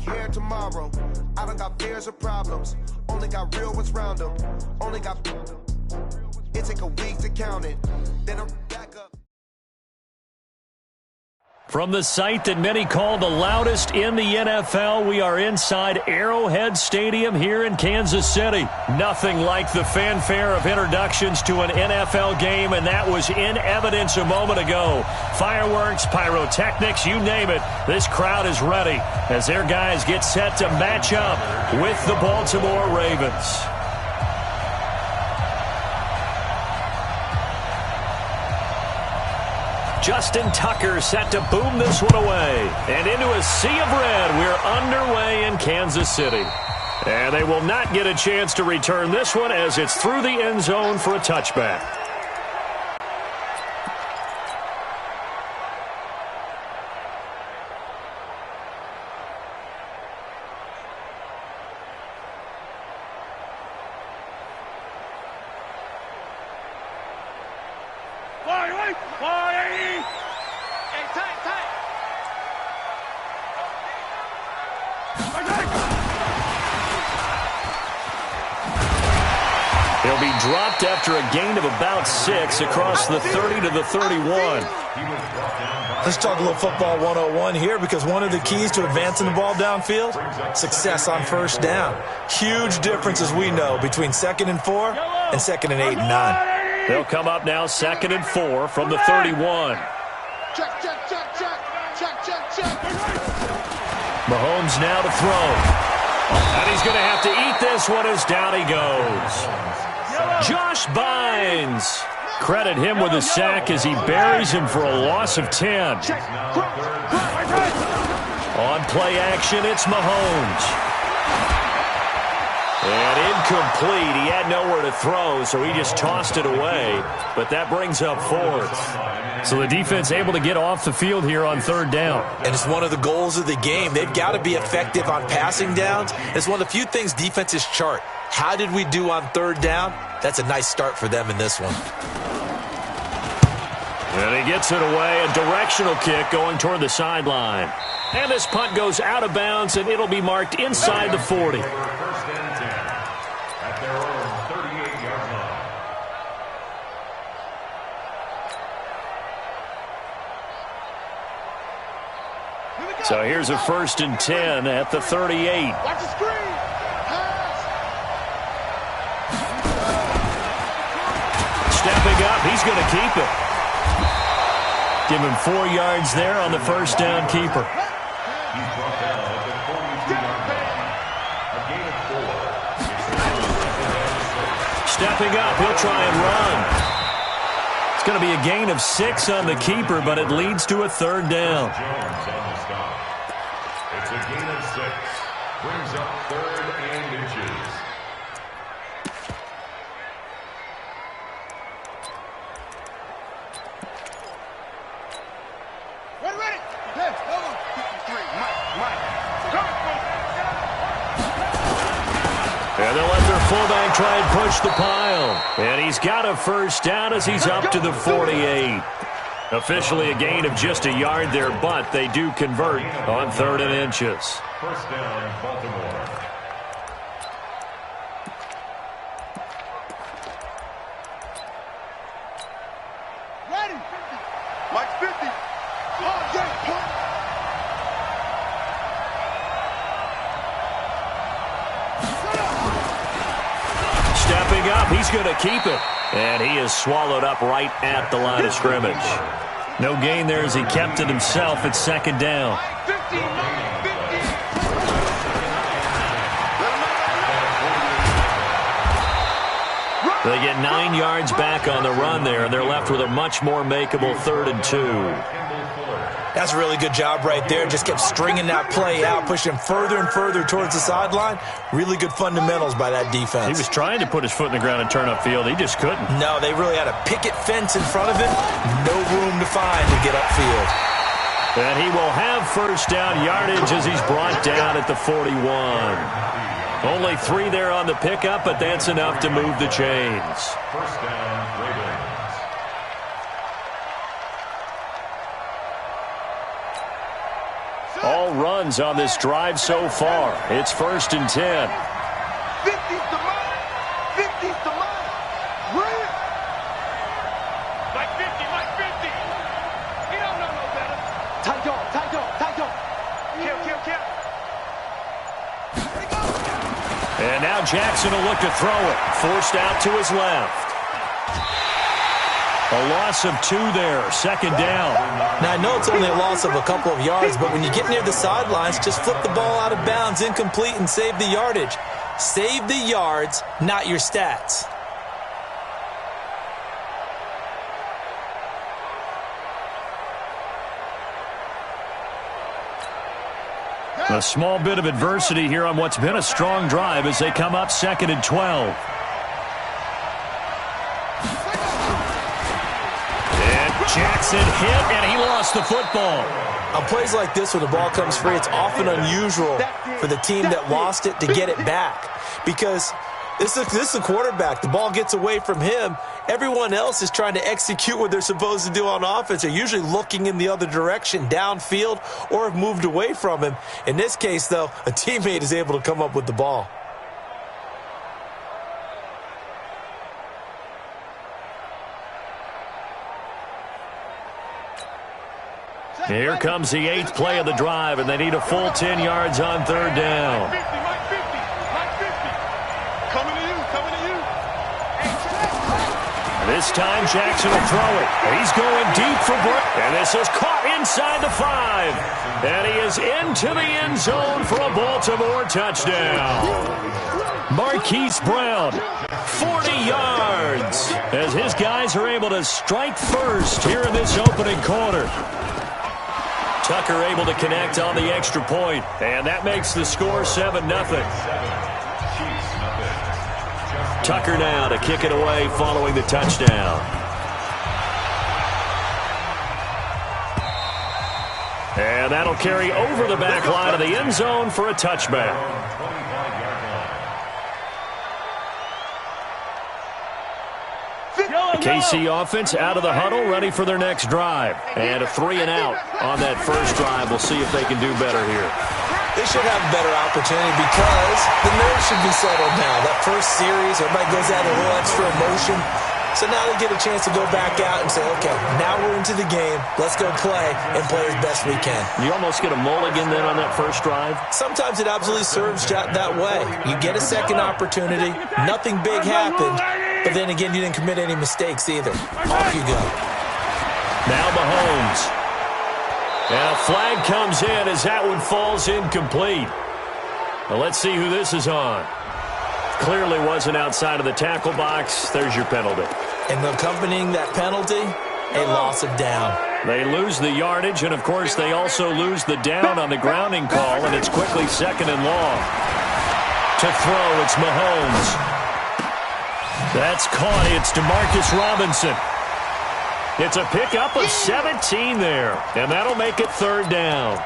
here tomorrow. I don't got fears or problems. Only got real ones round them. Only got... It take a week to count it. Then I'm back up. From the site that many call the loudest in the NFL, we are inside Arrowhead Stadium here in Kansas City. Nothing like the fanfare of introductions to an NFL game, and that was in evidence a moment ago. Fireworks, pyrotechnics, you name it. This crowd is ready as their guys get set to match up with the Baltimore Ravens. Justin Tucker set to boom this one away. And into a sea of red, we're underway in Kansas City. And they will not get a chance to return this one as it's through the end zone for a touchback. He'll be dropped after a gain of about 6 across the 30 to the 31. Let's talk a little football 101 here, because one of the keys to advancing the ball downfield, success on first down. Huge difference, as we know, between 2nd and 4 and 2nd and 8 and 9. They'll come up now 2nd and 4 from the 31. Check. Mahomes now to throw. And he's going to have to eat this one as down he goes. Josh Bynes. Credit him with a sack as he buries him for a loss of 10. On play action, it's Mahomes. And incomplete. He had nowhere to throw, so he just tossed it away. But that brings up 4th. So the defense able to get off the field here on 3rd down. And it's one of the goals of the game. They've got to be effective on passing downs. It's one of the few things defenses chart. How did we do on 3rd down? That's a nice start for them in this one. And he gets it away. A directional kick going toward the sideline. And this punt goes out of bounds, and it'll be marked inside the 40. So here's a 1st and 10 at the 38. Watch the screen. Stepping up, he's going to keep it. Give him 4 yards there on the first down keeper. Stepping up, he'll try and run. It's going to be a gain of 6 on the keeper, but it leads to a 3rd down. It's a gain of 6. Brings up 3rd and inches. Ready. Hey, hold on. 3, Mike. And they'll let their fullback try and push the pile. And he's got a first down as he's up to the 48. Officially a gain of just a yard there, but they do convert on 3rd and inches. First down, Baltimore. Ready. Mike 50. Stepping up, he's going to keep it. And he is swallowed up right at the line of scrimmage. No gain there as he kept it himself at 2nd down. They get 9 yards back on the run there, and they're left with a much more makeable 3rd and 2. That's a really good job right there. Just kept stringing that play out, pushing further and further towards the sideline. Really good fundamentals by that defense. He was trying to put his foot in the ground and turn upfield. He just couldn't. No, they really had a picket fence in front of him. No room to find to get upfield. And he will have first down yardage as he's brought down at the 41. Only 3 there on the pickup, but that's enough to move the chains. First down, Ravens. All runs on this drive so far. It's 1st and 10. 50's the mile. 50's the mile. Real. Like 50, like 50. He don't know no better. Tight dog, tight dog, tight dog. Kill, kill, kill. And now Jackson will look to throw it. Forced out to his left. A loss of 2 there. 2nd down. Now, I know it's only a loss of a couple of yards, but when you get near the sidelines, just flip the ball out of bounds, incomplete, and save the yardage. Save the yards, not your stats. A small bit of adversity here on what's been a strong drive as they come up 2nd and 12. Jackson hit, and he lost the football. On plays like this, when the ball comes free, it's often unusual for the team that lost it to get it back. Because this is a quarterback. The ball gets away from him. Everyone else is trying to execute what they're supposed to do on offense. They're usually looking in the other direction, downfield, or have moved away from him. In this case, though, a teammate is able to come up with the ball. Here comes the 8th play of the drive, and they need a full 10 yards on 3rd down. Mike 50, Mike 50, Mike 50. Coming to you, coming to you. This time Jackson will throw it. He's going deep for Brown. And this is caught inside the 5. And he is into the end zone for a Baltimore touchdown. Marquise Brown, 40 yards, as his guys are able to strike first here in this opening quarter. Tucker able to connect on the extra point, and that makes the score 7-0. Tucker now to kick it away following the touchdown. And that'll carry over the back line of the end zone for a touchback. KC offense out of the huddle, ready for their next drive. And a 3-and-out on that first drive. We'll see if they can do better here. They should have a better opportunity because the nerves should be settled now. That first series, everybody goes out a little extra emotion. So now they get a chance to go back out and say, okay, now we're into the game. Let's go play and play as best we can. You almost get a mulligan then on that first drive? Sometimes it absolutely serves that way. You get a second opportunity. Nothing big happened. But then again, you didn't commit any mistakes either. Off you go. Now Mahomes. And a flag comes in as that one falls incomplete. Well, let's see who this is on. Clearly wasn't outside of the tackle box. There's your penalty. And accompanying that penalty, a loss of down. They lose the yardage, and, of course, they also lose the down on the grounding call, and it's quickly 2nd and long. To throw, it's Mahomes. That's caught. It's DeMarcus Robinson. It's a pickup of 17 there, and that'll make it 3rd down.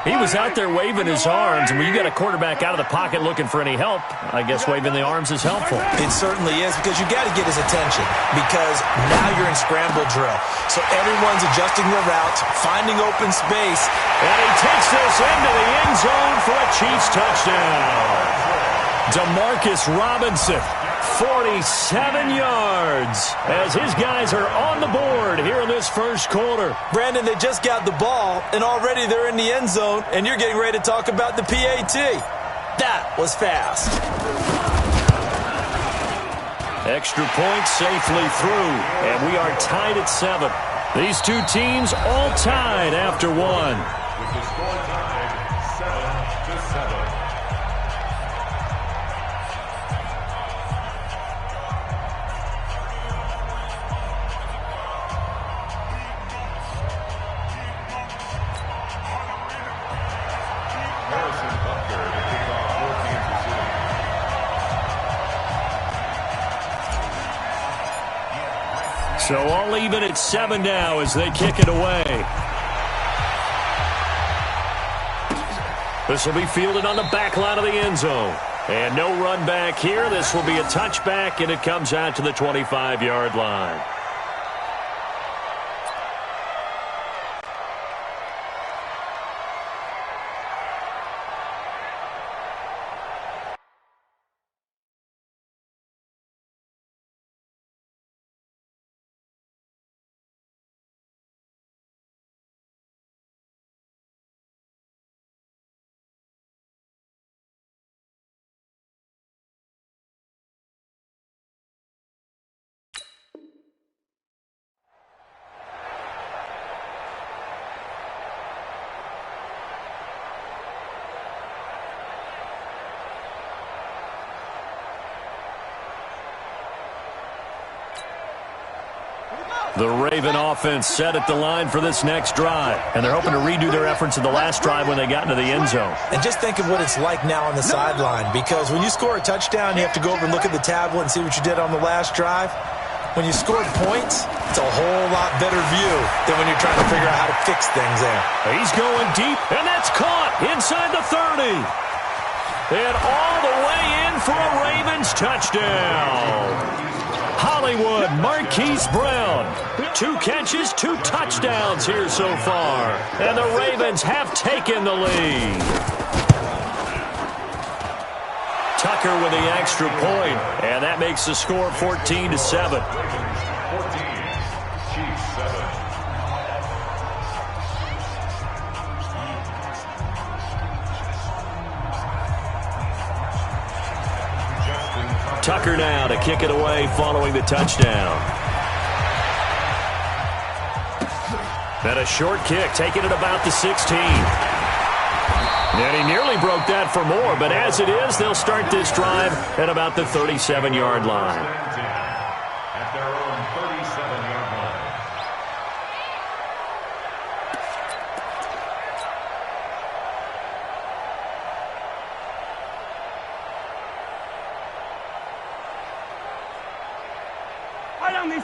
He was out there waving his arms, and when you got a quarterback out of the pocket looking for any help, I guess waving the arms is helpful. It certainly is, because you got to get his attention, because now you're in scramble drill. So everyone's adjusting their routes, finding open space. And he takes this into the end zone for a Chiefs touchdown. DeMarcus Robinson, 47 yards, as his guys are on the board here in this first quarter. Brandon, they just got the ball, and already they're in the end zone, and you're getting ready to talk about the PAT. That was fast. Extra point safely through, and we are tied at 7. These two teams all tied after 1. With the score tied 7-7. So all even at 7 now as they kick it away. This will be fielded on the back line of the end zone. And no run back here. This will be a touchback, and it comes out to the 25-yard line. The Raven offense set at the line for this next drive, and they're hoping to redo their efforts in the last drive when they got into the end zone. And just think of what it's like now on the sideline, because when you score a touchdown, you have to go over and look at the tablet and see what you did on the last drive. When you scored points, it's a whole lot better view than when you're trying to figure out how to fix things there. He's going deep, and that's caught inside the 30. And all the way in for a Ravens touchdown. Hollywood Marquise Brown. 2 catches, 2 touchdowns here so far. And the Ravens have taken the lead. Tucker with the extra point, and that makes the score 14-7. 14, Chiefs 7. Tucker now to kick it away following the touchdown. And a short kick, taking it about the 16. And he nearly broke that for more, but as it is, they'll start this drive at about the 37-yard line. At their own 37-yard line.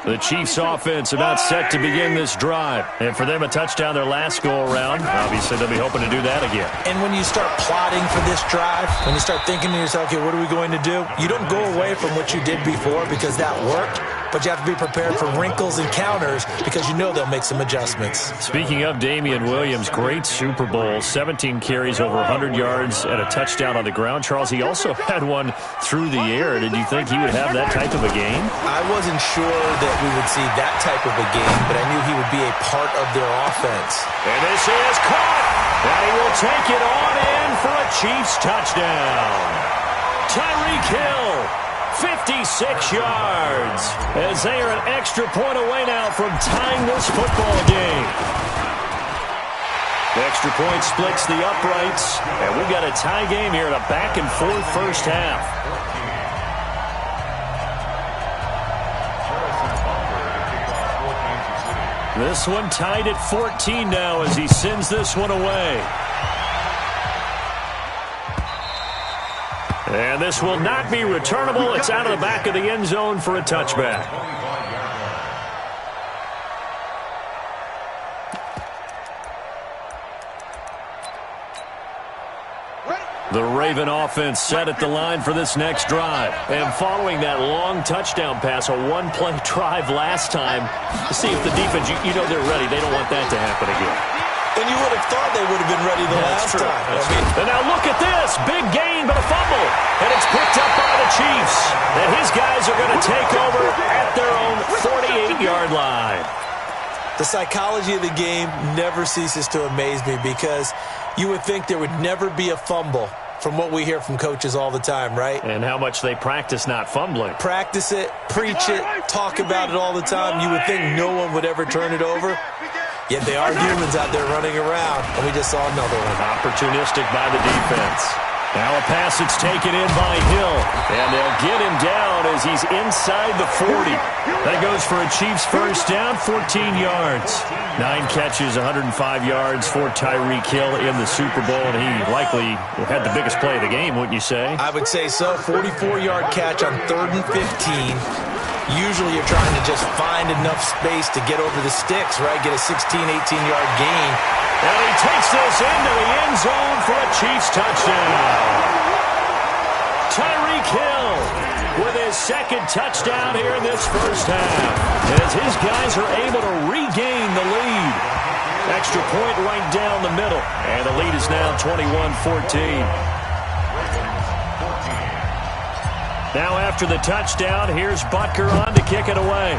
The Chiefs offense about set to begin this drive. And for them, a touchdown their last go-around. Obviously, they'll be hoping to do that again. And when you start plotting for this drive, when you start thinking to yourself, okay, what are we going to do? You don't go away from what you did before because that worked, but you have to be prepared for wrinkles and counters because you know they'll make some adjustments. Speaking of Damian Williams, great Super Bowl, 17 carries, over 100 yards, and a touchdown on the ground. Charles, he also had one through the air. Did you think he would have that type of a game? I wasn't sure that we would see that type of a game, but I knew he would be a part of their offense. And this is caught, and he will take it on in for a Chiefs touchdown. Tyreek Hill, 56 yards, as they are an extra point away now from tying this football game. The extra point splits the uprights, and we've got a tie game here in a back-and-forth first half. This one tied at 14 now as he sends this one away. And this will not be returnable. It's out of the back of the end zone for a touchback. The Raven offense set at the line for this next drive. And following that long touchdown pass, a one-play drive last time, to see if the defense, you know they're ready. They don't want that to happen again. And you would have thought they would have been ready the last time. And now look at this. Big gain, but a fumble. And it's picked up by the Chiefs. And his guys are going to take over at their own 48-yard line. The psychology of the game never ceases to amaze me because you would think there would never be a fumble from what we hear from coaches all the time, right? And how much they practice not fumbling. Practice it, preach it, talk about it all the time. You would think no one would ever turn it over. Yet they are humans out there running around, and we just saw another one. Opportunistic by the defense. Now a pass that's taken in by Hill, and they'll get him down as he's inside the 40. That goes for a Chiefs first down, 14 yards. 9 catches, 105 yards for Tyreek Hill in the Super Bowl, and he likely had the biggest play of the game, wouldn't you say? I would say so. 44-yard catch on 3rd and 15. Usually you're trying to just find enough space to get over the sticks, right? Get a 16, 18-yard gain. And he takes this into the end zone for a Chiefs touchdown. Tyreek Hill with his second touchdown here in this first half, as his guys are able to regain the lead. Extra point right down the middle, and the lead is now 21-14. Now after the touchdown, here's Butker on to kick it away.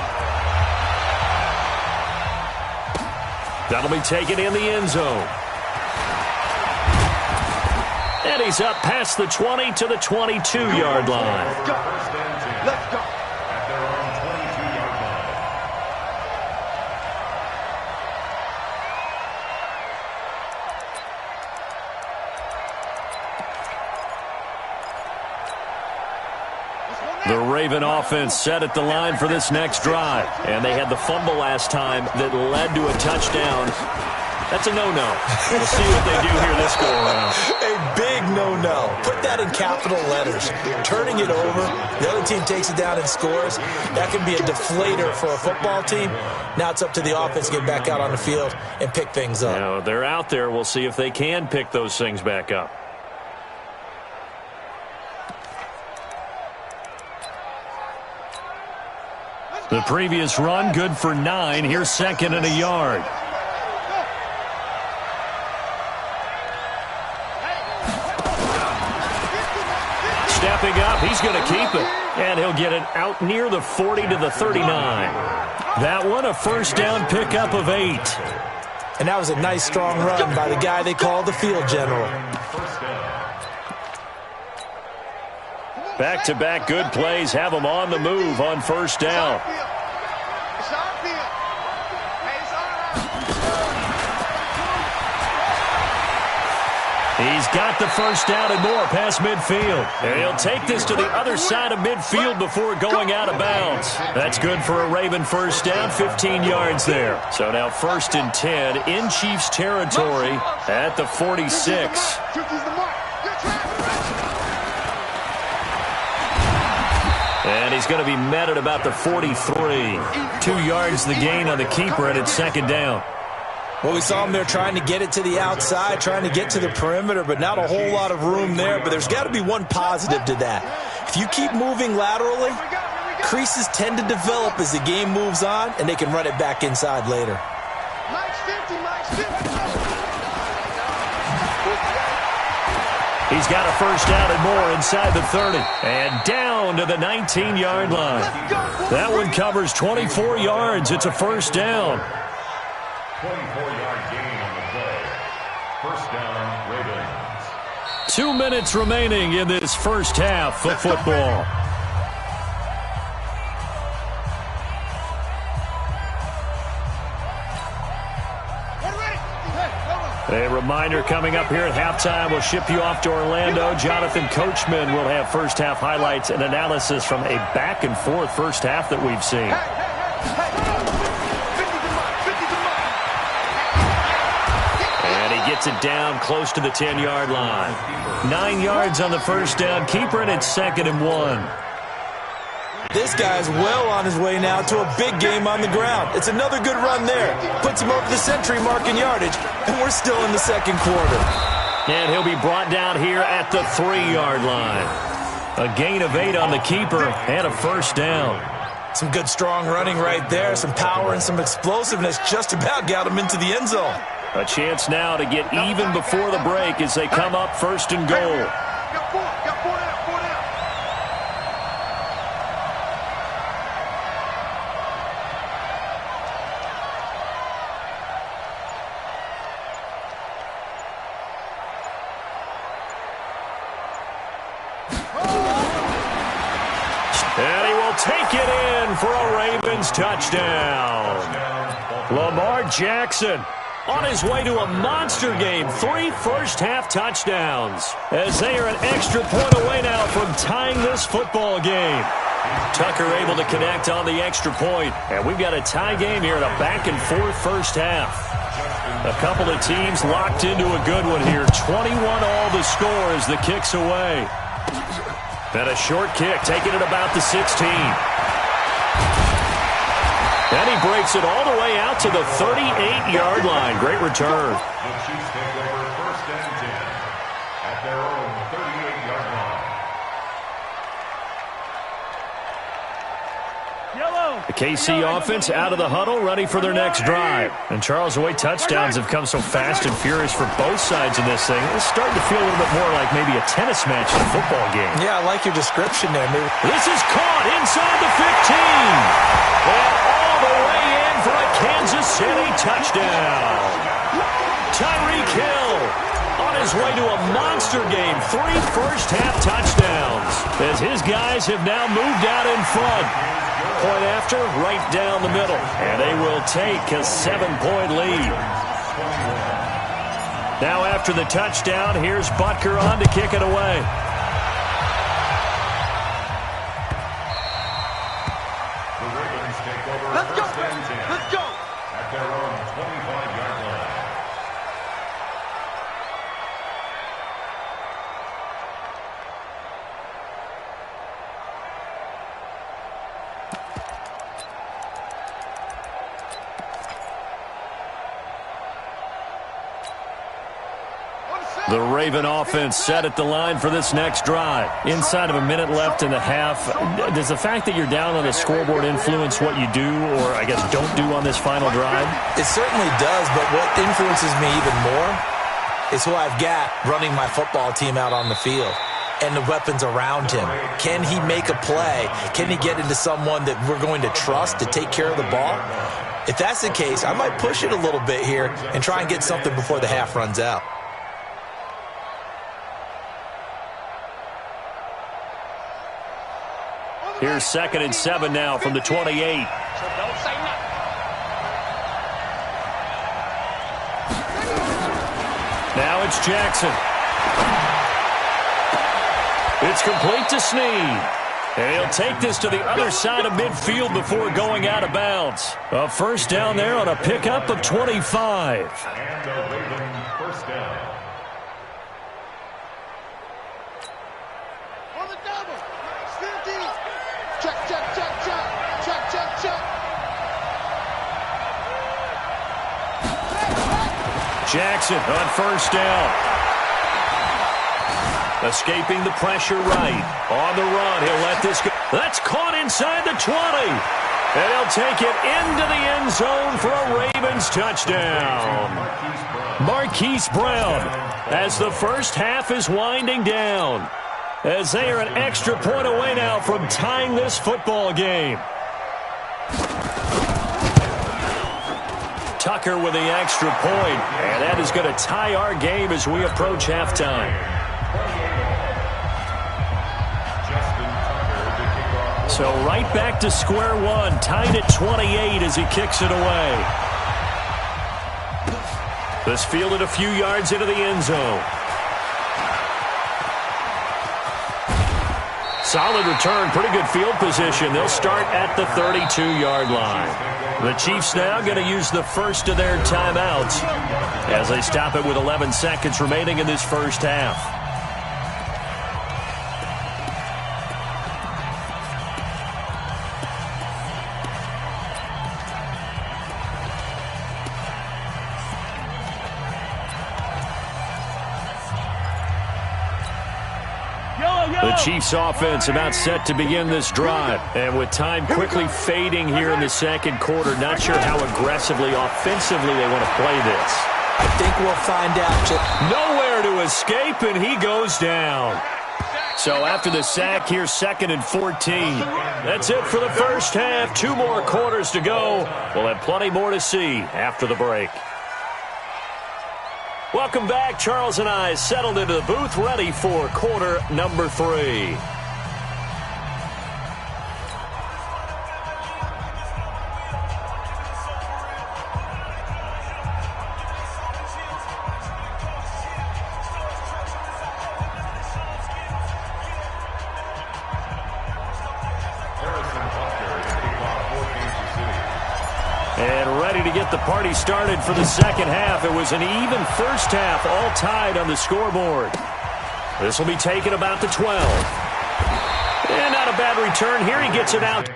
That'll be taken in the end zone. And he's up past the 20 to the 22-yard line. Let's go. At their own 22-yard line. Let's go now. The Raven offense set at the line for this next drive. And they had the fumble last time that led to a touchdown. That's a no-no. We'll see what they do here this go-around. A big no-no. Put that in capital letters. Turning it over, the other team takes it down and scores. That can be a deflator for a football team. Now it's up to the offense to get back out on the field and pick things up. Now, they're out there. We'll see if they can pick those things back up. The previous run, good for 9. Here's 2nd and a yard. Stepping up, he's going to keep it. And he'll get it out near the 40 to the 39. That one, a first down pickup of 8. And that was a nice, strong run by the guy they call the field general. Back-to-back good plays have them on the move on first down. He's got the first down and more past midfield. And he'll take this to the other side of midfield before going out of bounds. That's good for a Raven first down, 15 yards there. So now 1st and 10 in Chiefs territory at the 46. And he's going to be met at about the 43. 2 yards the gain on the keeper, and it's 2nd down. Well, we saw him there trying to get it to the outside, trying to get to the perimeter, but not a whole lot of room there. But there's got to be one positive to that. If you keep moving laterally, creases tend to develop as the game moves on, and they can run it back inside later. He's got a first down and more inside the 30. And down to the 19-yard line. That one covers 24 yards. It's a first down. 24-yard gain on the play. First down, Ravens. 2 minutes remaining in this first half of football. A reminder coming up here at halftime. We'll ship you off to Orlando. Jonathan Coachman will have first half highlights and analysis from a back-and-forth first half that we've seen. And he gets it down close to the 10-yard line. 9 yards on the first down. Keeper, and it's 2nd and 1. This guy's well on his way now to a big game on the ground. It's another good run there. Puts him over the century mark in yardage, and we're still in the 2nd quarter. And he'll be brought down here at the 3-yard line. A gain of 8 on the keeper and a first down. Some good strong running right there, some power and some explosiveness just about got him into the end zone. A chance now to get even before the break as they come up 1st and goal. And he will take it in for a Ravens touchdown. Lamar Jackson on his way to a monster game. 3 first-half touchdowns as they are an extra point away now from tying this football game. Tucker able to connect on the extra point. And we've got a tie game here in a back-and-forth first half. A couple of teams locked into a good one here. 21 all the score as the kick's away. And a short kick, taking it about the 16. And he breaks it all the way out to the 38-yard line. Great return. The Chiefs take over 1st and 10 at their own 38-yard line. The KC offense out of the huddle, ready for their next drive. And Charles, the way touchdowns have come so fast and furious for both sides in this thing, it's starting to feel a little bit more like maybe a tennis match in a football game. Yeah, I like your description there. Maybe. This is caught inside the 15. And all the way in for a Kansas City touchdown. Tyreek Hill on his way to a monster game. 3 first-half touchdowns as his guys have now moved out in front. Point after, right down the middle. And they will take a 7-point lead. Now after the touchdown, here's Butker on to kick it away. The Raven offense set at the line for this next drive. Inside of a minute left in the half, does the fact that you're down on the scoreboard influence what you do, or I guess don't do on this final drive? It certainly does, but what influences me even more is who I've got running my football team out on the field and the weapons around him. Can he make a play? Can he get into someone that we're going to trust to take care of the ball? If that's the case, I might push it a little bit here and try and get something before the half runs out. Here's 2nd and 7 now from the 28. Now it's Jackson. It's complete to Snead. And he'll take this to the other side of midfield before going out of bounds. A first down there on a pickup of 25. And the Raven first down. On the double. 50. Check, check, check, check. Check, check, check. Jackson on first down. Escaping the pressure right. On the run, he'll let this go. That's caught inside the 20. And he'll take it into the end zone for a Ravens touchdown. Marquise Brown, as the first half is winding down, as they are an extra point away now from tying this football game. Tucker with the extra point, and that is going to tie our game as we approach halftime. So right back to square one, tied at 28 as he kicks it away. This fielded a few yards into the end zone. Solid return, pretty good field position. They'll start at the 32-yard line. The Chiefs now going to use the first of their timeouts as they stop it with 11 seconds remaining in this first half. The Chiefs offense about set to begin this drive. And with time quickly fading here in the second quarter, not sure how aggressively, offensively they want to play this. I think we'll find out. Nowhere to escape, and he goes down. So after the sack, here's 2nd and 14. That's it for the first half. 2 more quarters to go. We'll have plenty more to see after the break. Welcome back. Charles and I settled into the booth, ready for quarter number 3. And ready to get the party started for the second half. It was an even first half, all tied on the scoreboard. This will be taken about the 12. And not a bad return here. He gets it out.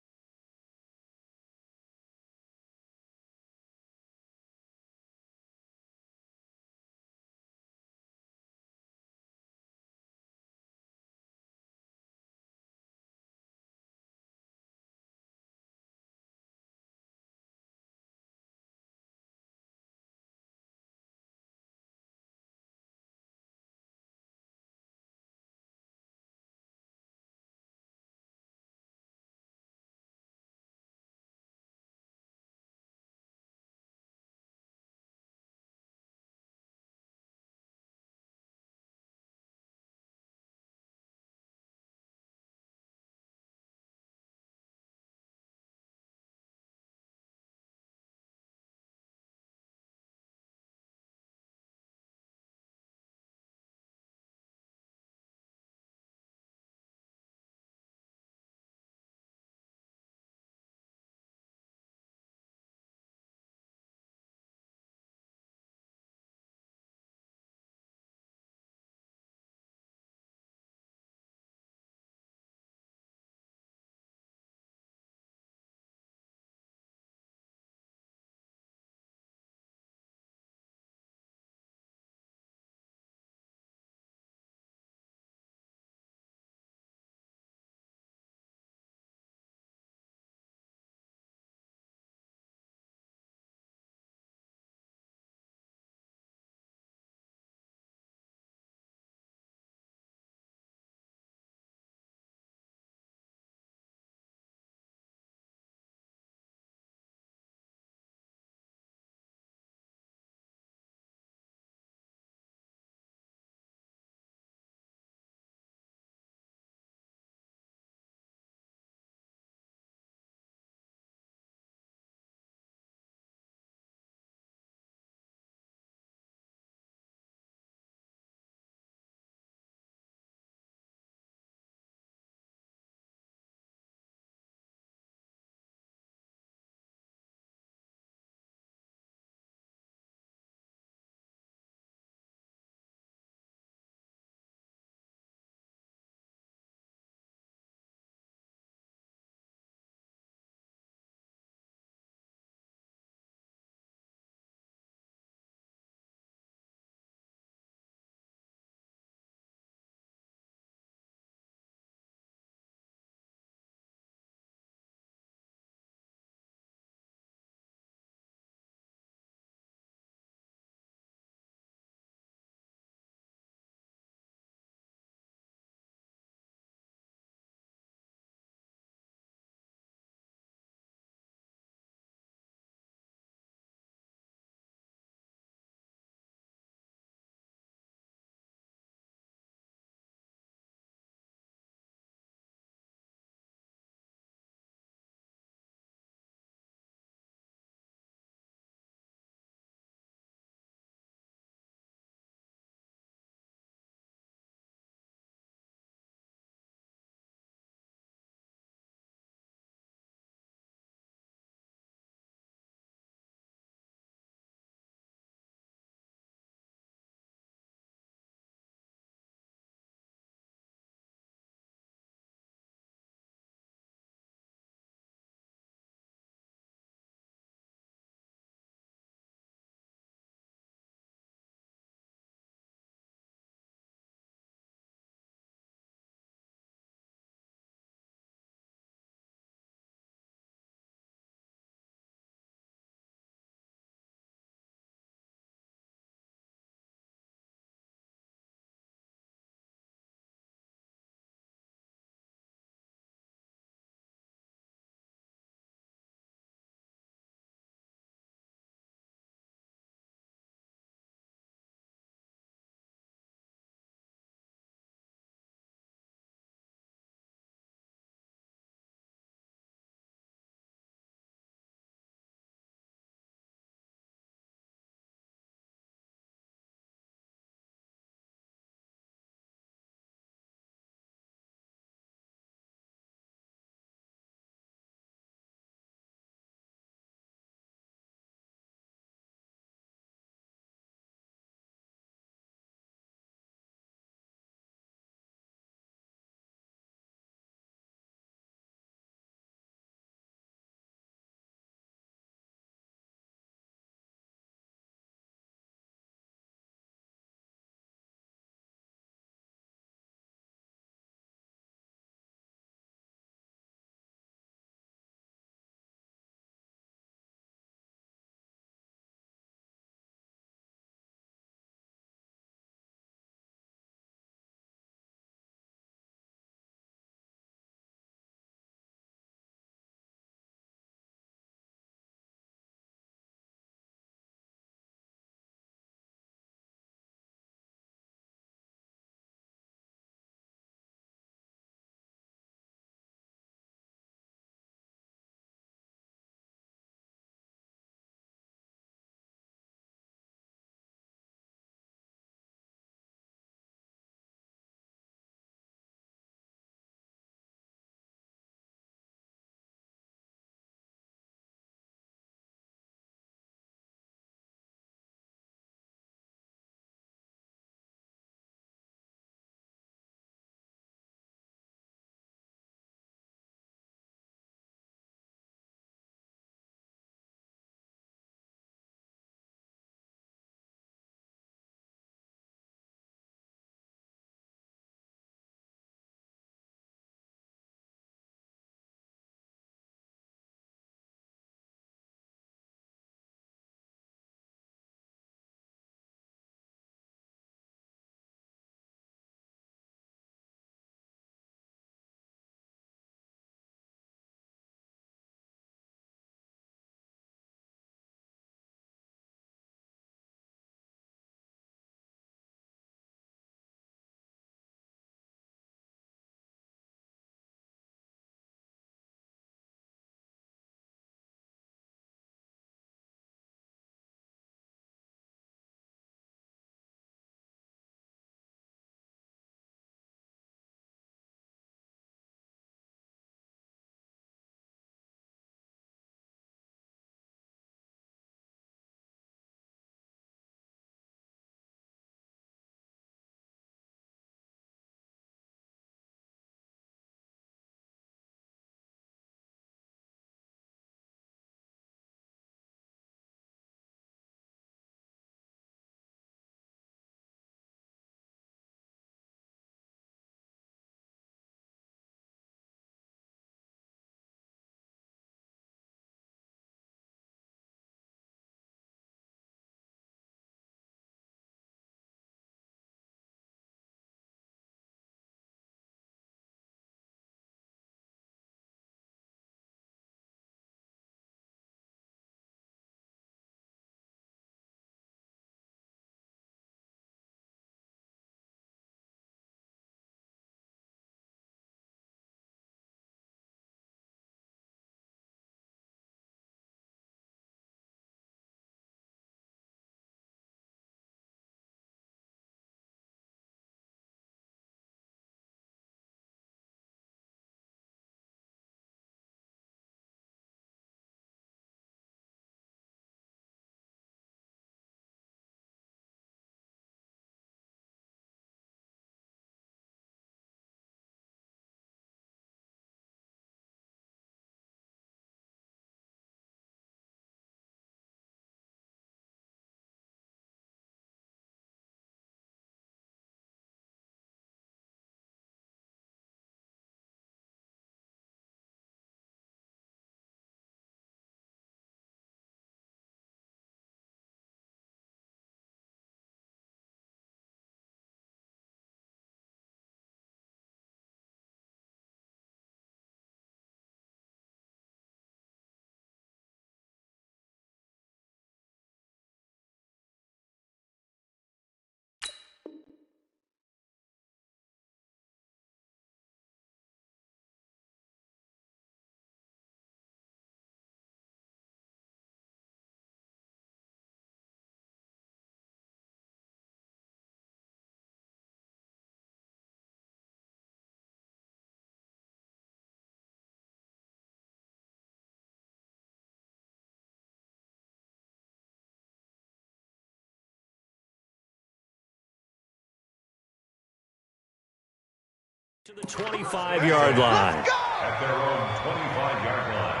To the 25-yard line. At their own 25-yard line.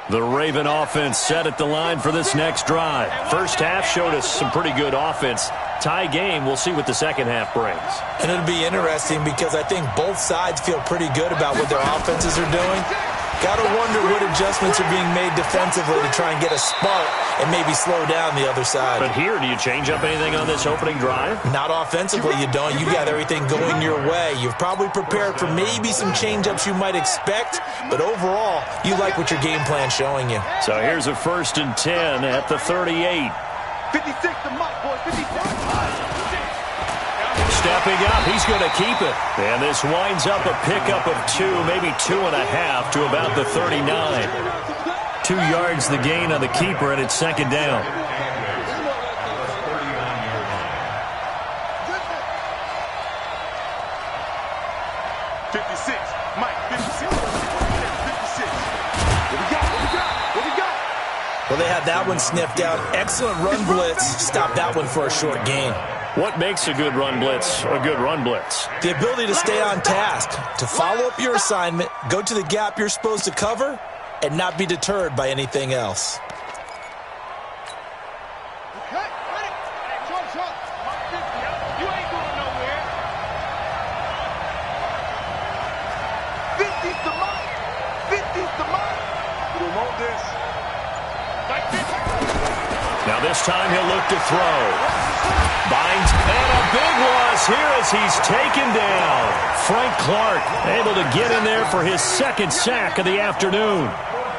The Raven offense set at the line for this next drive. First half showed us some pretty good offense. Tie game, we'll see what the second half brings. And it'll be interesting because I think both sides feel pretty good about what their offenses are doing. Got to wonder what adjustments are being made defensively to try and get a spark and maybe slow down the other side. But here, do you change up anything on this opening drive? Not offensively, you don't. You got everything going your way. You've probably prepared for maybe some change-ups you might expect, but overall, you like what your game plan's showing you. So here's a 1st and 10 at the 38. 56 to Mike, boys. 56. Stepping up, he's going to keep it. And this winds up a pickup of 2, maybe 2.5 to about the 39. 2 yards the gain on the keeper, and it's second down. Well, they had that one sniffed out. Excellent run blitz. Stop that one for a short gain. What makes a good run blitz a good run blitz? The ability to stay on task, to follow up your assignment, go to the gap you're supposed to cover, and not be deterred by anything else. Now this time he'll look to throw. Binds, and a big loss here as he's taken down. Frank Clark able to get in there for his second sack of the afternoon.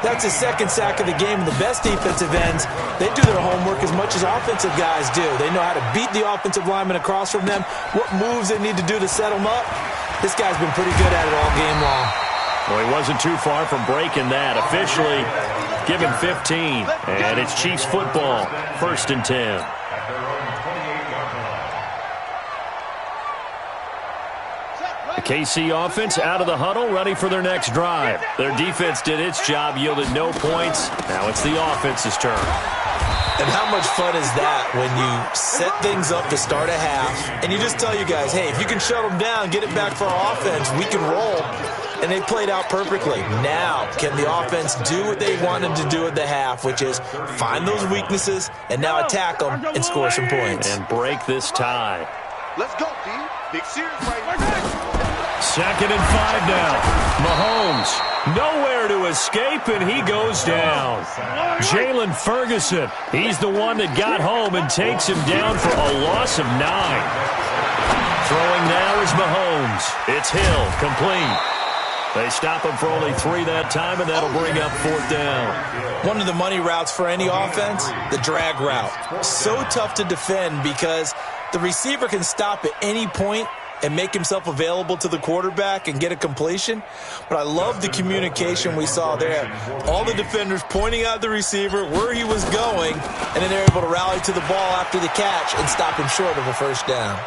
That's his second sack of the game. And the best defensive ends, they do their homework as much as offensive guys do. They know how to beat the offensive lineman across from them, what moves they need to do to set them up. This guy's been pretty good at it all game long. Well, he wasn't too far from breaking that. Officially given 15, and it's Chiefs football, 1st and 10. The KC offense out of the huddle, ready for their next drive. Their defense did its job, yielded no points. Now it's the offense's turn. And how much fun is that when you set things up to start a half, and you just tell you guys, hey, if you can shut them down, get it back for our offense, we can roll. And they played out perfectly. Now, can the offense do what they wanted to do at the half, which is find those weaknesses and now attack them and score some points. And break this tie. Let's go, D. Big series right. 2nd and 5 now. Mahomes, nowhere to escape, and he goes down. Jalen Ferguson, he's the one that got home and takes him down for a loss of 9. Throwing now is Mahomes. It's Hill, complete. They stop him for only 3 that time, and that'll bring up 4th down. One of the money routes for any offense, the drag route. So tough to defend because the receiver can stop at any point and make himself available to the quarterback and get a completion. But I love the communication we saw there. All the defenders pointing out the receiver, where he was going, and then they're able to rally to the ball after the catch and stop him short of a 1st down.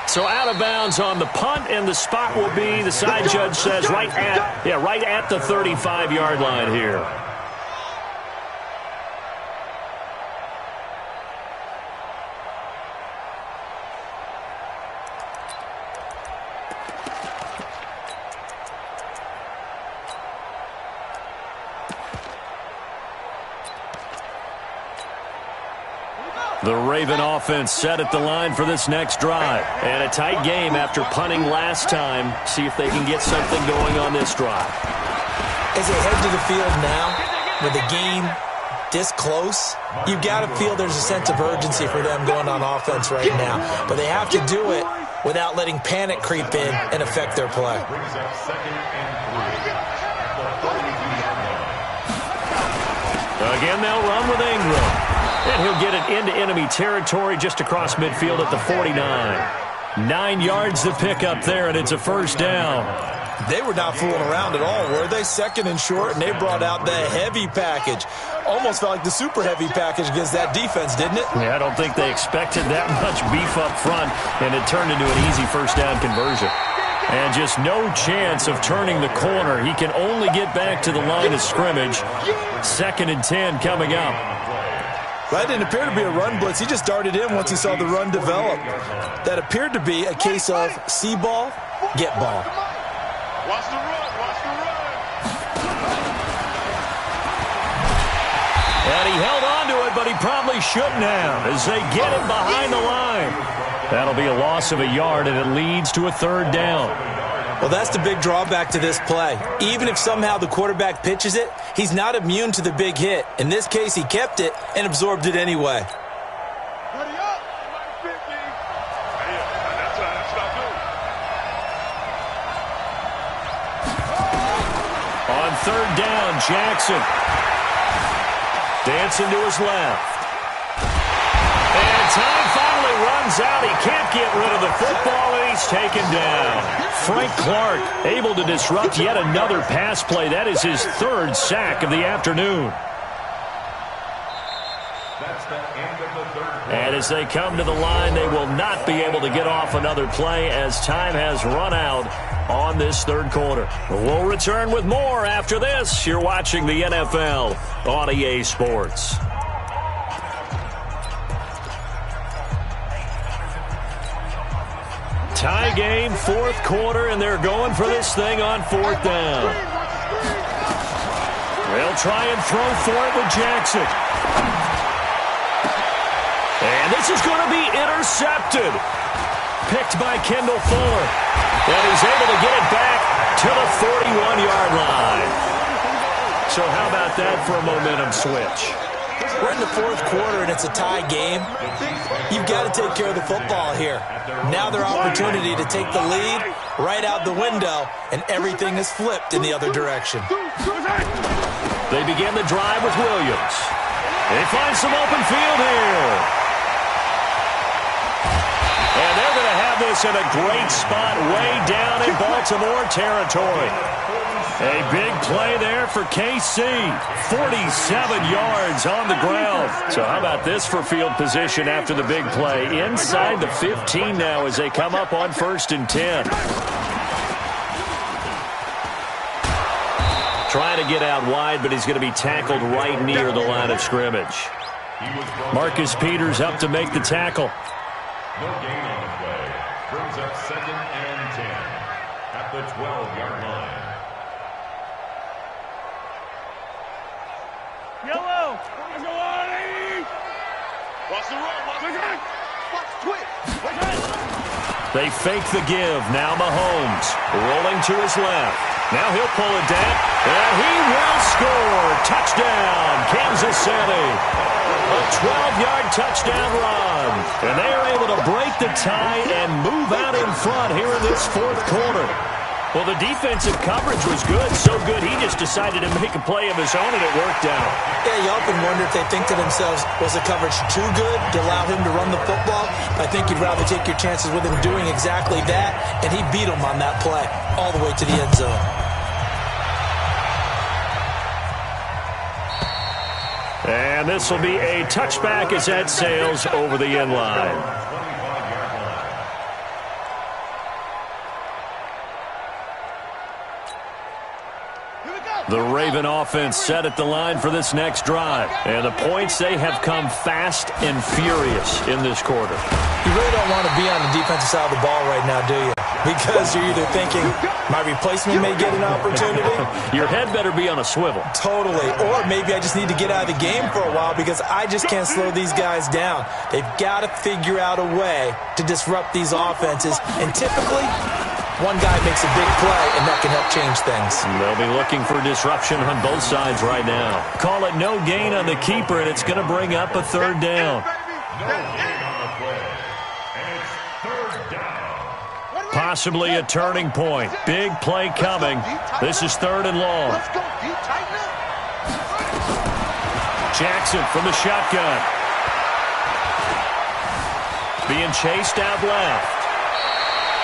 So out of bounds on the punt, and the spot will be, the side judge says, right at the 35-yard line here. The Raven offense set at the line for this next drive. And a tight game after punting last time. See if they can get something going on this drive. As they head to the field now, with the game this close, you've got to feel there's a sense of urgency for them going on offense right now. But they have to do it without letting panic creep in and affect their play. Again, they'll run with Ingram. And he'll get it into enemy territory just across midfield at the 49. 9 yards to pick up there, and it's a 1st down. They were not fooling around at all, were they? Second and short, and they brought out the heavy package. Almost felt like the super heavy package against that defense, didn't it? Yeah, I don't think they expected that much beef up front, and it turned into an easy first down conversion. And just no chance of turning the corner. He can only get back to the line of scrimmage. 2nd and 10 coming up. That didn't appear to be a run blitz. He just darted in once he saw the run develop. That appeared to be a case of see ball, get ball. Watch the run, watch the run. And he held on to it, but he probably shouldn't have as they get him behind the line. That'll be a loss of a yard, and it leads to a 3rd down. Well, that's the big drawback to this play. Even if somehow the quarterback pitches it, he's not immune to the big hit. In this case, he kept it and absorbed it anyway. Hurry up. That's what I do. On 3rd down, Jackson. Dancing to his left. And time finally runs out. He can't get rid of the football, and he's taken down. Frank Clark able to disrupt yet another pass play. That is his 3rd sack of the afternoon. That's the end of the 3rd quarter. And as they come to the line, they will not be able to get off another play as time has run out on this 3rd quarter. We'll return with more after this. You're watching the NFL on EA Sports. Tie game, 4th quarter, and they're going for this thing on 4th down. They'll try and throw for it with Jackson. And this is going to be intercepted. Picked by Kendall Fuller. And he's able to get it back to the 41-yard line. So how about that for a momentum switch? We're in the 4th quarter, and it's a tie game. You've got to take care of the football here. Now their opportunity to take the lead right out the window, and everything is flipped in the other direction. They begin the drive with Williams. They find some open field here. And they're going to have this in a great spot way down in Baltimore territory. A big play there for KC. 47 yards on the ground. So how about this for field position after the big play? Inside the 15 now as they come up on 1st and 10. Trying to get out wide, but he's going to be tackled right near the line of scrimmage. Marcus Peters up to make the tackle. No gain on the play. Brings up 2nd and 10 at the 12-yard line. Yellow. Watch the run. Watch the run. Watch twitch. They fake the give. Now Mahomes rolling to his left. Now he'll pull it down, and he will score. Touchdown, Kansas City. A 12-yard touchdown run. And they are able to break the tie and move out in front here in this 4th quarter. Well, the defensive coverage was good, so good he just decided to make a play of his own, and it worked out. Yeah, you often wonder if they think to themselves, was the coverage too good to allow him to run the football? I think you'd rather take your chances with him doing exactly that, and he beat him on that play all the way to the end zone. And this will be a touchback as that sails over the end line. The Raven offense set at the line for this next drive. And the points, they have come fast and furious in this quarter. You really don't want to be on the defensive side of the ball right now, do you? Because you're either thinking, my replacement may get an opportunity. Your head better be on a swivel. Totally. Or maybe I just need to get out of the game for a while because I just can't slow these guys down. They've got to figure out a way to disrupt these offenses. And typically, one guy makes a big play, and that can help change things. They'll be looking for disruption on both sides right now. Call it no gain on the keeper, and it's going to bring up a 3rd down. No gain on the play. And it's 3rd down. Possibly a turning point. Big play coming. This is 3rd and long. Let's go. You tighten up. Jackson from the shotgun. Being chased out left.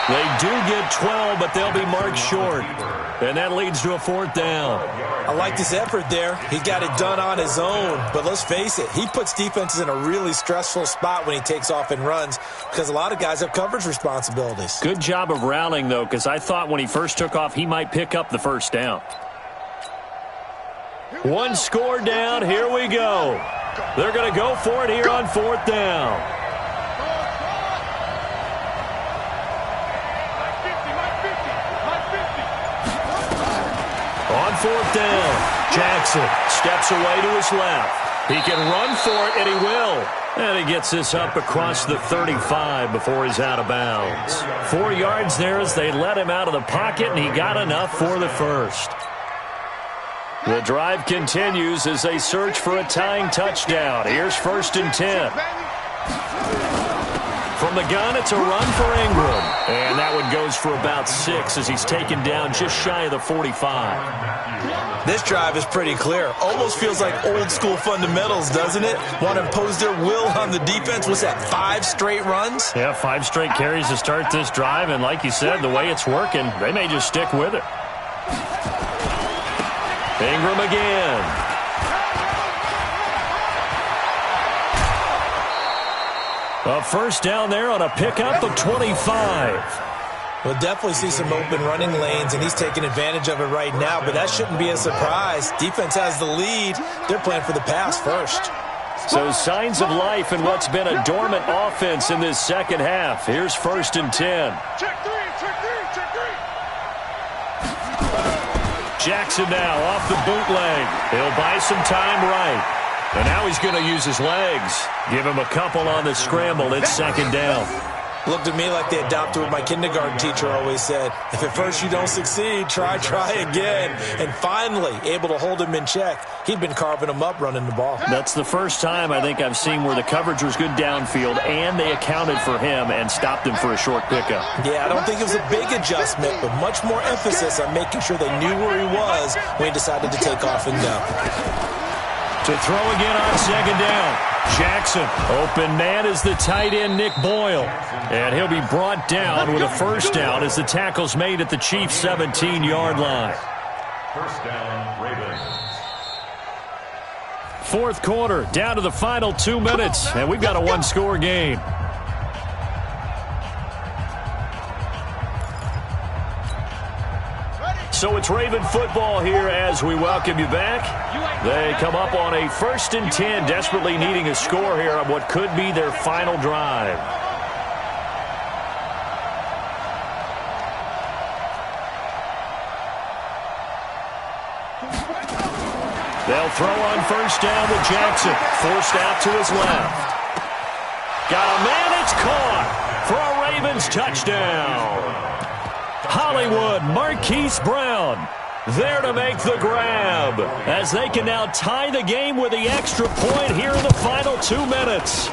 They do get 12, but they'll be marked short. And that leads to a 4th down. I like this effort there. He got it done on his own. But let's face it, he puts defenses in a really stressful spot when he takes off and runs because a lot of guys have coverage responsibilities. Good job of rallying, though, because I thought when he first took off, he might pick up the 1st down. One score down. Here we go. They're going to go for it here on 4th down. On 4th down, Jackson steps away to his left. He can run for it, and he will. And he gets this up across the 35 before he's out of bounds. 4 yards there as they let him out of the pocket, and he got enough for the 1st. The drive continues as they search for a tying touchdown. Here's 1st and 10. From the gun, it's a run for Ingram. And that one goes for about 6 as he's taken down just shy of the 45. This drive is pretty clear. Almost feels like old school fundamentals, doesn't it? Want to impose their will on the defense. What's that, 5 straight runs? Yeah, 5 straight carries to start this drive. And like you said, the way it's working, they may just stick with it. Ingram again. A 1st down there on a pickup of 25. We'll definitely see some open running lanes, and he's taking advantage of it right now, but that shouldn't be a surprise. Defense has the lead. They're playing for the pass first. So signs of life in what's been a dormant offense in this 2nd half. Here's 1st and 10. Check 3, check 3, check 3. Jackson now off the bootleg. He'll buy some time right. And now he's going to use his legs. Give him a couple on the scramble. It's 2nd down. Looked at me like they adopted what my kindergarten teacher always said. If at first you don't succeed, try again. And finally, able to hold him in check. He'd been carving him up running the ball. That's the first time I think I've seen where the coverage was good downfield and they accounted for him and stopped him for a short pickup. Yeah, I don't think it was a big adjustment, but much more emphasis on making sure they knew where he was when he decided to take off and go. To throw again on 2nd down. Jackson, open man is the tight end Nick Boyle. And he'll be brought down with a 1st down as the tackle's made at the Chiefs' 17-yard line. 1st down, Ravens. 4th quarter, down to the final 2 minutes, and we've got a 1-score game. So it's Raven football here as we welcome you back. They come up on a 1st and 10, desperately needing a score here on what could be their final drive. They'll throw on 1st down with Jackson, forced out to his left. Got a man, it's caught for a Ravens touchdown. Hollywood, Marquise Brown, there to make the grab as they can now tie the game with the extra point here in the final 2 minutes.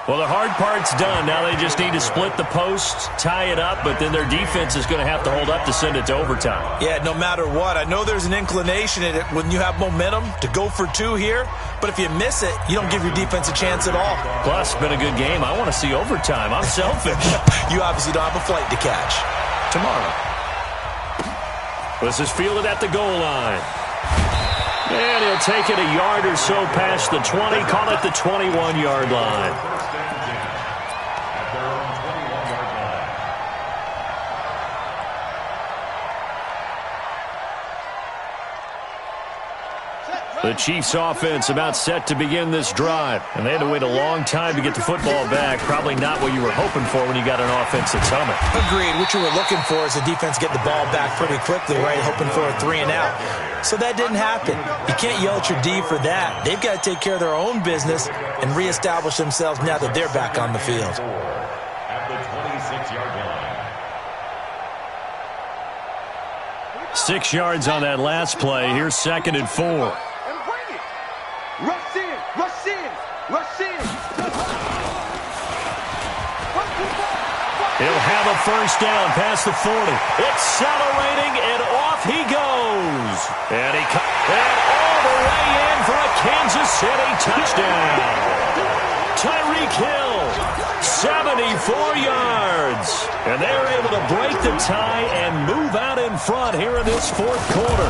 Well, the hard part's done. Now they just need to split the posts, tie it up, but then their defense is going to have to hold up to send it to overtime. Yeah, no matter what. I know there's an inclination in it when you have momentum to go for 2 here, but if you miss it, you don't give your defense a chance at all. Plus, been a good game. I want to see overtime. I'm selfish. You obviously don't have a flight to catch. Tomorrow. This is fielded at the goal line. And he'll take it a yard or so past the 20, call it the 21-yard line. The Chiefs offense about set to begin this drive. And they had to wait a long time to get the football back. Probably not what you were hoping for when you got an offense that's humming. Agreed. What you were looking for is the defense get the ball back pretty quickly, right? Hoping for a 3 and out. So that didn't happen. You can't yell at your D for that. They've got to take care of their own business and reestablish themselves now that they're back on the field. At the 26-yard line. 6 yards on that last play. Here's 2nd and 4. Rush in, rush in, rush in. He'll have a 1st down past the 40. Accelerating, and off he goes. And all the way in for a Kansas City touchdown. Tyreek Hill, 74 yards. Ravens. And they're able to break the tie and move out in front here in this fourth quarter.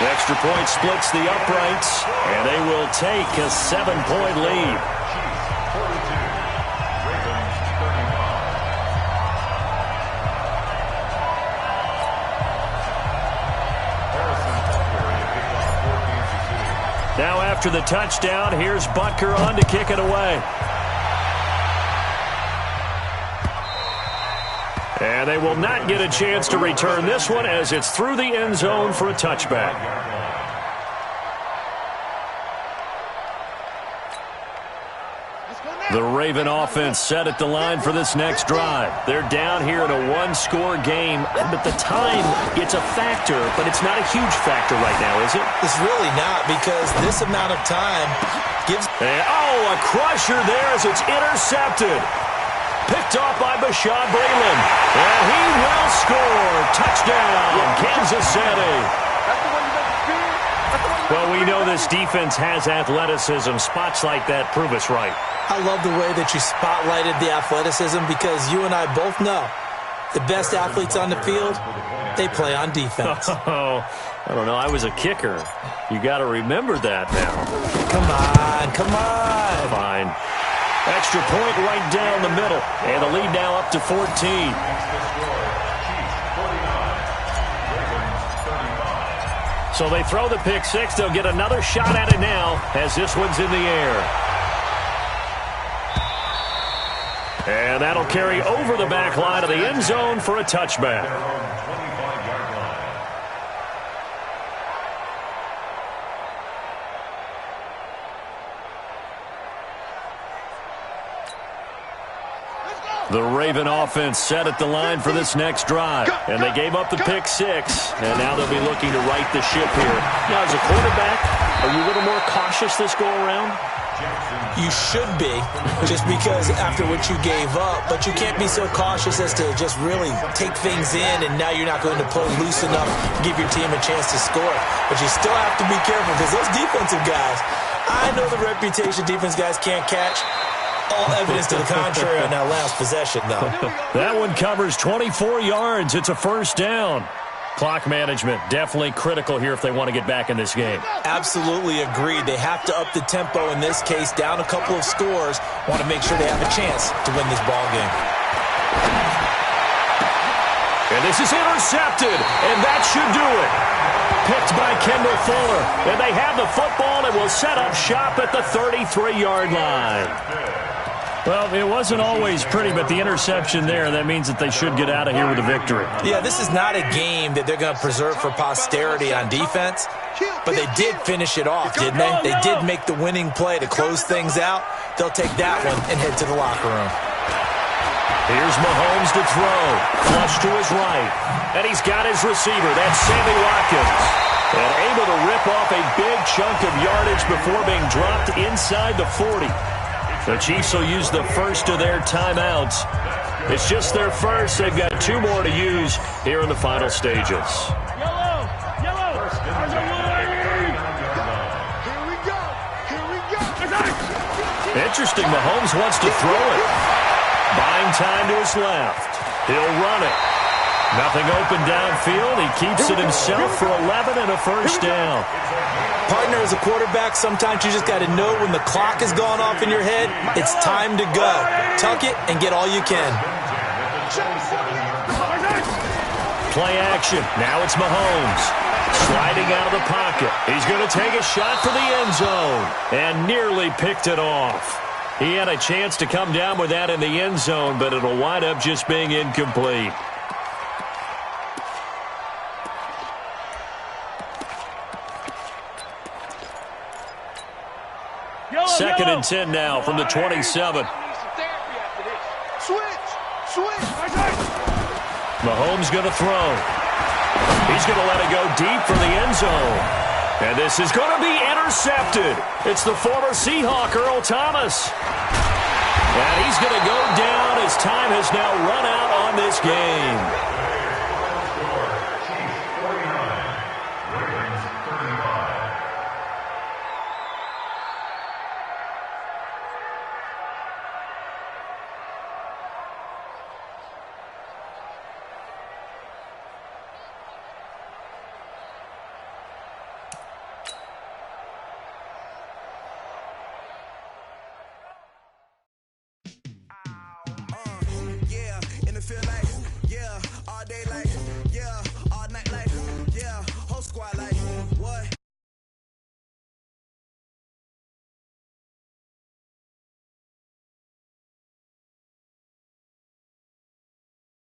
The extra point splits the uprights, and they will take a 7-point lead. Now after the touchdown, here's Butker on to kick it away. And they will not get a chance to return this one as it's through the end zone for a touchback. The Raven offense set at the line for this next drive. They're down here in a one-score game, but the time, it's a factor, but it's not a huge factor right now, is it? It's really not, because this amount of time gives... a crusher there as it's intercepted. Picked off by Bashaud Breeland. And he will score. Touchdown, Kansas City. Well, we know this defense has athleticism. Spots like that prove us right. I love the way that you spotlighted the athleticism, because you and I both know the best athletes on the field, they play on defense. Oh, I don't know. I was a kicker. You got to remember that now. Come on, come on. Fine. Extra point right down the middle. And the lead now up to 14. So they throw the pick six. They'll get another shot at it now as this one's in the air. And that'll carry over the back line of the end zone for a touchback. The Raven offense set at the line for this next drive. And they gave up the pick six. And now they'll be looking to right the ship here. Now, as a quarterback, are you a little more cautious this go around? You should be, just because after what you gave up. But you can't be so cautious as to just really take things in, and now you're not going to play loose enough to give your team a chance to score. But you still have to be careful, because those defensive guys, I know the reputation defense guys can't catch. All evidence to the contrary on that last possession, though. That one covers 24 yards. It's a first down. Clock management definitely critical here if they want to get back in this game. Absolutely agreed. They have to up the tempo in this case, down a couple of scores. Want to make sure they have a chance to win this ball game. And this is intercepted, and that should do it. Picked by Kendall Fuller. And they have the football and will set up shop at the 33-yard line. Well, it wasn't always pretty, but the interception there, that means that they should get out of here with a victory. Yeah, this is not a game that they're going to preserve for posterity on defense, but they did finish it off, didn't they? They did make the winning play to close things out. They'll take that one and head to the locker room. Here's Mahomes to throw. Flush to his right. And he's got his receiver. That's Sammy Watkins. And able to rip off a big chunk of yardage before being dropped inside the 40. The Chiefs will use the first of their timeouts. It's just their first. They've got two more to use here in the final stages. Yellow! Yellow! Here we go! Here we go! Interesting. Mahomes wants to throw it. Buying time to his left. He'll run it. Nothing open downfield. He keeps it himself for 11 and a first down. Partner, as a quarterback, sometimes you just got to know when the clock has gone off in your head, it's time to go. Tuck it and get all you can. Play action. Now it's Mahomes. Sliding out of the pocket. He's going to take a shot for the end zone. And nearly picked it off. He had a chance to come down with that in the end zone, but it'll wind up just being incomplete. Second and 10 now from the 27. Mahomes going to throw. He's going to let it go deep for the end zone. And this is going to be intercepted. It's the former Seahawk, Earl Thomas. And he's going to go down as time has now run out on this game. feel like, yeah, all day like,